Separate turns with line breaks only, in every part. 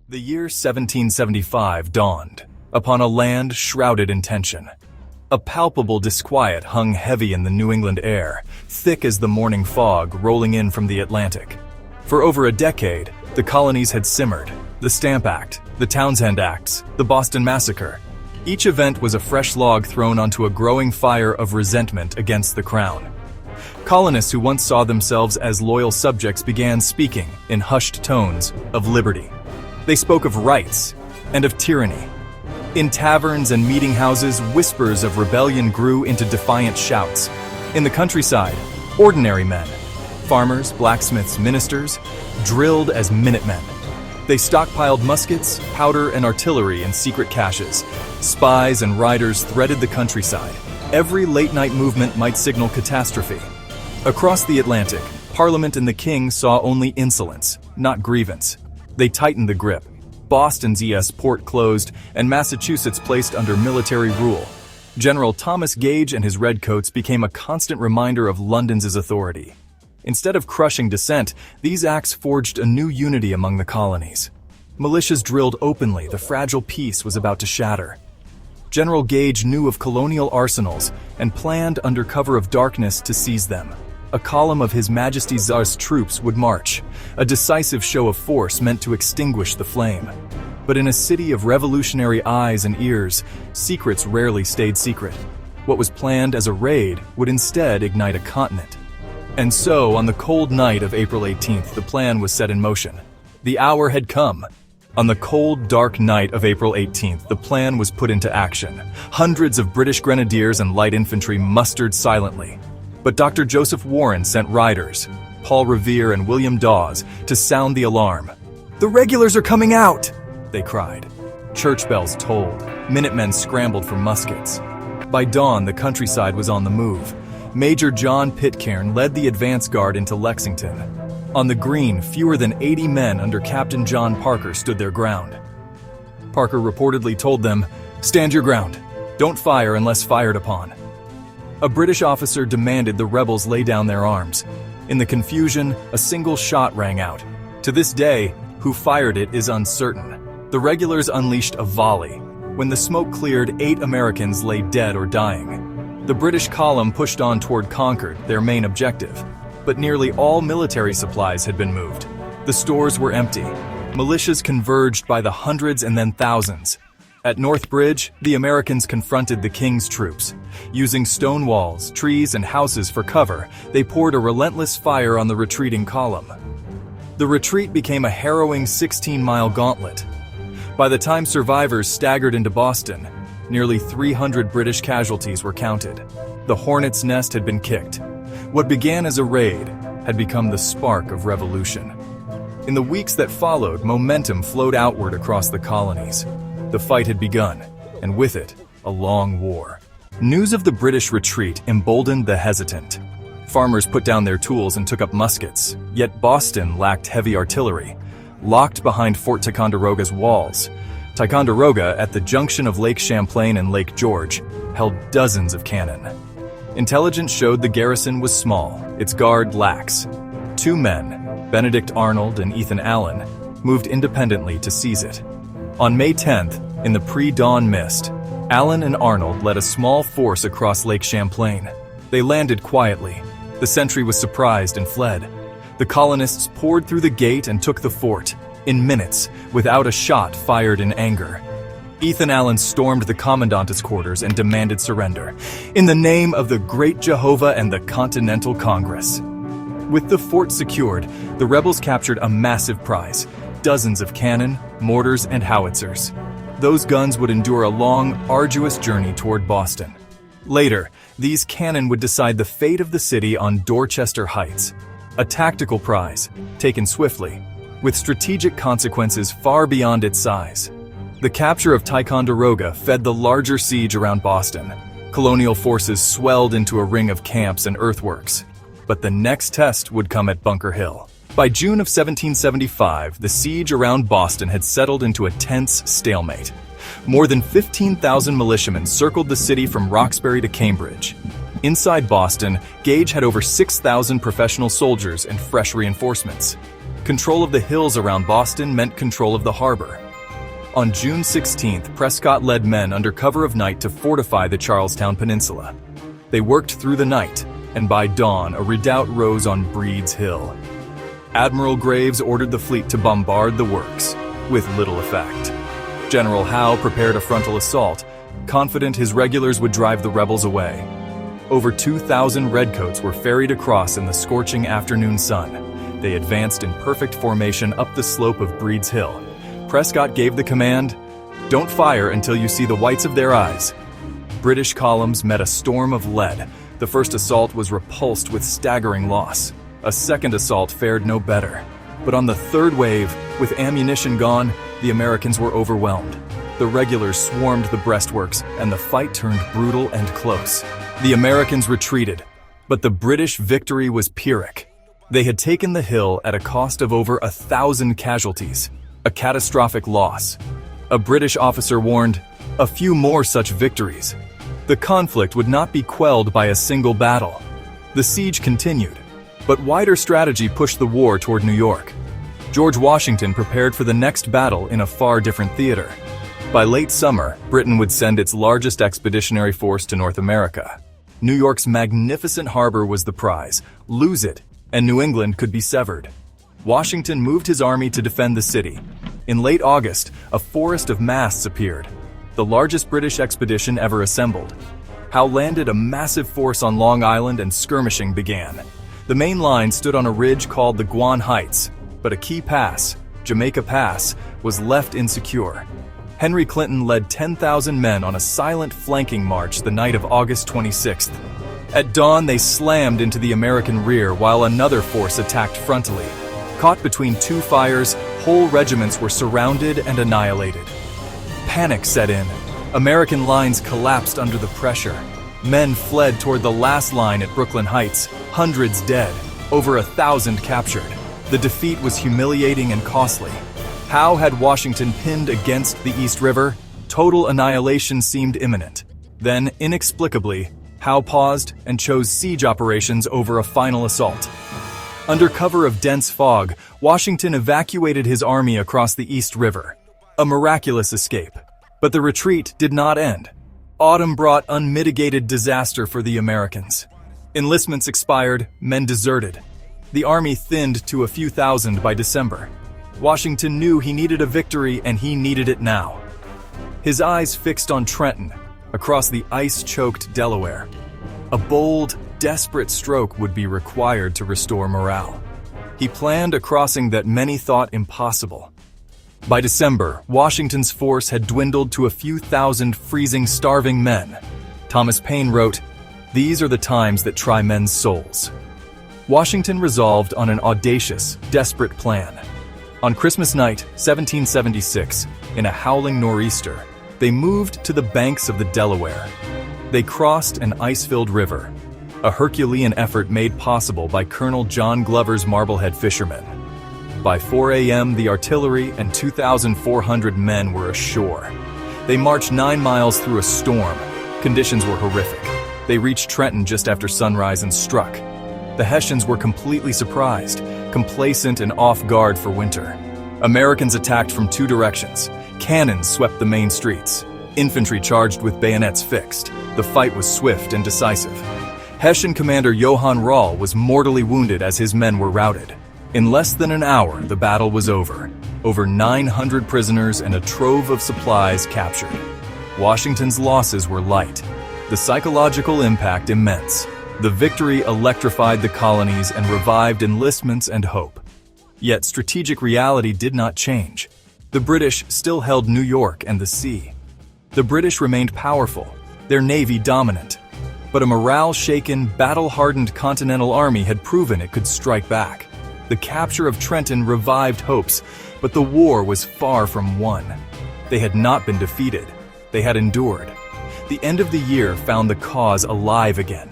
The year 1775 dawned upon a land shrouded in tension. A palpable disquiet hung heavy in the New England air, thick as the morning fog rolling in from the Atlantic. For over a decade, the colonies had simmered. The Stamp Act, the Townshend Acts, the Boston Massacre. Each event was a fresh log thrown onto a growing fire of resentment against the crown. Colonists who once saw themselves as loyal subjects began speaking, in hushed tones, of liberty. They spoke of rights and of tyranny. In taverns and meeting houses, whispers of rebellion grew into defiant shouts. In the countryside, ordinary men, farmers, blacksmiths, ministers, drilled as minutemen. They stockpiled muskets, powder, and artillery in secret caches. Spies and riders threaded the countryside. Every late-night movement might signal catastrophe. Across the Atlantic, Parliament and the King saw only insolence, not grievance. They tightened the grip. Boston's ES port closed, and Massachusetts placed under military rule. General Thomas Gage and his redcoats became a constant reminder of London's authority. Instead of crushing dissent, these acts forged a new unity among the colonies. Militias drilled openly, the fragile peace was about to shatter. General Gage knew of colonial arsenals and planned under cover of darkness to seize them. A column of His Majesty Tsar's troops would march, a decisive show of force meant to extinguish the flame. But in a city of revolutionary eyes and ears, secrets rarely stayed secret. What was planned as a raid would instead ignite a continent. And so, on the cold night of April 18th, the plan was set in motion. The hour had come. On the cold, dark night of April 18th, the plan was put into action. Hundreds of British grenadiers and light infantry mustered silently. But Dr. Joseph Warren sent riders, Paul Revere and William Dawes, to sound the alarm. "The regulars are coming out!" they cried. Church bells tolled. Minutemen scrambled for muskets. By dawn, the countryside was on the move. Major John Pitcairn led the advance guard into Lexington. On the green, fewer than 80 men under Captain John Parker stood their ground. Parker reportedly told them, "Stand your ground. Don't fire unless fired upon." A British officer demanded the rebels lay down their arms. In the confusion, a single shot rang out. To this day, who fired it is uncertain. The regulars unleashed a volley. When the smoke cleared, 8 Americans lay dead or dying. The British column pushed on toward Concord, their main objective. But nearly all military supplies had been moved. The stores were empty. Militias converged by the hundreds and then thousands. At North Bridge, the Americans confronted the King's troops. Using stone walls, trees, and houses for cover, they poured a relentless fire on the retreating column. The retreat became a harrowing 16-mile gauntlet. By the time survivors staggered into Boston, nearly 300 British casualties were counted. The hornet's nest had been kicked. What began as a raid had become the spark of revolution. In the weeks that followed, momentum flowed outward across the colonies. The fight had begun, and with it, a long war. News of the British retreat emboldened the hesitant. Farmers put down their tools and took up muskets, yet Boston lacked heavy artillery. Locked behind Fort Ticonderoga's walls, Ticonderoga, at the junction of Lake Champlain and Lake George, held dozens of cannon. Intelligence showed the garrison was small, its guard lax. 2 men, Benedict Arnold and Ethan Allen, moved independently to seize it. On May 10th, in the pre-dawn mist, Allen and Arnold led a small force across Lake Champlain. They landed quietly. The sentry was surprised and fled. The colonists poured through the gate and took the fort, in minutes, without a shot fired in anger. Ethan Allen stormed the commandant's quarters and demanded surrender, in the name of the Great Jehovah and the Continental Congress. With the fort secured, the rebels captured a massive prize, dozens of cannon, mortars, and howitzers. Those guns would endure a long, arduous journey toward Boston. Later, these cannon would decide the fate of the city on Dorchester Heights, a tactical prize, taken swiftly, with strategic consequences far beyond its size. The capture of Ticonderoga fed the larger siege around Boston. Colonial forces swelled into a ring of camps and earthworks. But the next test would come at Bunker Hill. By June of 1775, the siege around Boston had settled into a tense stalemate. More than 15,000 militiamen circled the city from Roxbury to Cambridge. Inside Boston, Gage had over 6,000 professional soldiers and fresh reinforcements. Control of the hills around Boston meant control of the harbor. On June 16th, Prescott led men under cover of night to fortify the Charlestown Peninsula. They worked through the night, and by dawn, a redoubt rose on Breed's Hill. Admiral Graves ordered the fleet to bombard the works, with little effect. General Howe prepared a frontal assault, confident his regulars would drive the rebels away. Over 2,000 redcoats were ferried across in the scorching afternoon sun. They advanced in perfect formation up the slope of Breed's Hill. Prescott gave the command, "Don't fire until you see the whites of their eyes." British columns met a storm of lead. The first assault was repulsed with staggering loss. A second assault fared no better. But on the third wave, with ammunition gone, the Americans were overwhelmed. The regulars swarmed the breastworks, and the fight turned brutal and close. The Americans retreated, but the British victory was Pyrrhic. They had taken the hill at a cost of over 1,000 casualties, a catastrophic loss. A British officer warned, "A few more such victories." The conflict would not be quelled by a single battle. The siege continued, but wider strategy pushed the war toward New York. George Washington prepared for the next battle in a far different theater. By late summer, Britain would send its largest expeditionary force to North America. New York's magnificent harbor was the prize. Lose it, and New England could be severed. Washington moved his army to defend the city. In late August, a forest of masts appeared, the largest British expedition ever assembled. Howe landed a massive force on Long Island and skirmishing began. The main line stood on a ridge called the Guan Heights, but a key pass, Jamaica Pass, was left insecure. Henry Clinton led 10,000 men on a silent flanking march the night of August 26th. At dawn, they slammed into the American rear while another force attacked frontally. Caught between two fires, whole regiments were surrounded and annihilated. Panic set in. American lines collapsed under the pressure. Men fled toward the last line at Brooklyn Heights, hundreds dead, over 1,000 captured. The defeat was humiliating and costly. Howe had Washington pinned against the East River. Total annihilation seemed imminent. Then, inexplicably, Howe paused and chose siege operations over a final assault. Under cover of dense fog, Washington evacuated his army across the East River. A miraculous escape. But the retreat did not end. Autumn brought unmitigated disaster for the Americans. Enlistments expired, men deserted. The army thinned to a few thousand by December. Washington knew he needed a victory, and he needed it now. His eyes fixed on Trenton, across the ice-choked Delaware. A bold, desperate stroke would be required to restore morale. He planned a crossing that many thought impossible. By December, Washington's force had dwindled to a few thousand freezing, starving men. Thomas Paine wrote, "These are the times that try men's souls." Washington resolved on an audacious, desperate plan. On Christmas night, 1776, in a howling nor'easter, they moved to the banks of the Delaware. They crossed an ice-filled river, a Herculean effort made possible by Colonel John Glover's Marblehead fishermen. By 4 a.m., the artillery and 2,400 men were ashore. They marched 9 miles through a storm. Conditions were horrific. They reached Trenton just after sunrise and struck. The Hessians were completely surprised, complacent and off guard for winter. Americans attacked from two directions. Cannons swept the main streets. Infantry charged with bayonets fixed. The fight was swift and decisive. Hessian commander Johann Rall was mortally wounded as his men were routed. In less than an hour, the battle was over. Over 900 prisoners and a trove of supplies captured. Washington's losses were light. The psychological impact immense. The victory electrified the colonies and revived enlistments and hope. Yet strategic reality did not change. The British still held New York and the sea. The British remained powerful, their navy dominant. But a morale-shaken, battle-hardened Continental Army had proven it could strike back. The capture of Trenton revived hopes, but the war was far from won. They had not been defeated. They had endured. The end of the year found the cause alive again.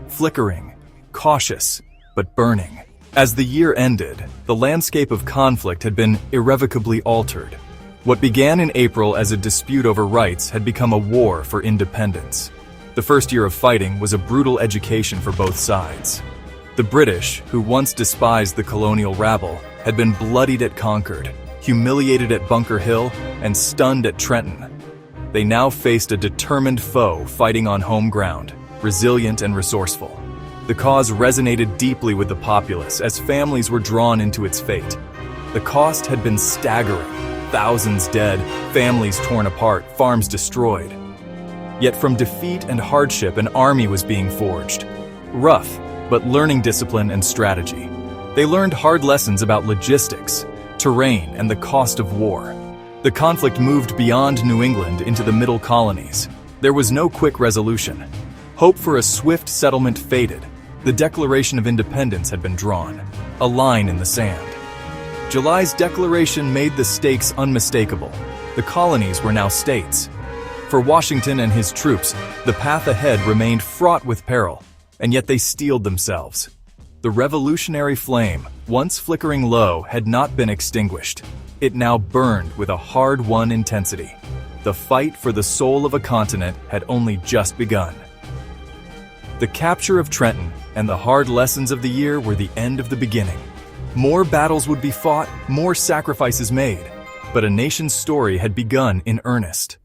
Flickering, cautious, but burning. As the year ended, the landscape of conflict had been irrevocably altered. What began in April as a dispute over rights had become a war for independence. The first year of fighting was a brutal education for both sides. The British, who once despised the colonial rabble, had been bloodied at Concord, humiliated at Bunker Hill, and stunned at Trenton. They now faced a determined foe fighting on home ground, resilient and resourceful. The cause resonated deeply with the populace as families were drawn into its fate. The cost had been staggering: thousands dead, families torn apart, farms destroyed. Yet from defeat and hardship, an army was being forged. Rough, but learning discipline and strategy. They learned hard lessons about logistics, terrain, and the cost of war. The conflict moved beyond New England into the middle colonies. There was no quick resolution. Hope for a swift settlement faded. The Declaration of Independence had been drawn, a line in the sand. July's declaration made the stakes unmistakable. The colonies were now states. For Washington and his troops, the path ahead remained fraught with peril, and yet they steeled themselves. The revolutionary flame, once flickering low, had not been extinguished. It now burned with a hard-won intensity. The fight for the soul of a continent had only just begun. The capture of Trenton and the hard lessons of the year were the end of the beginning. More battles would be fought, more sacrifices made, but a nation's story had begun in earnest.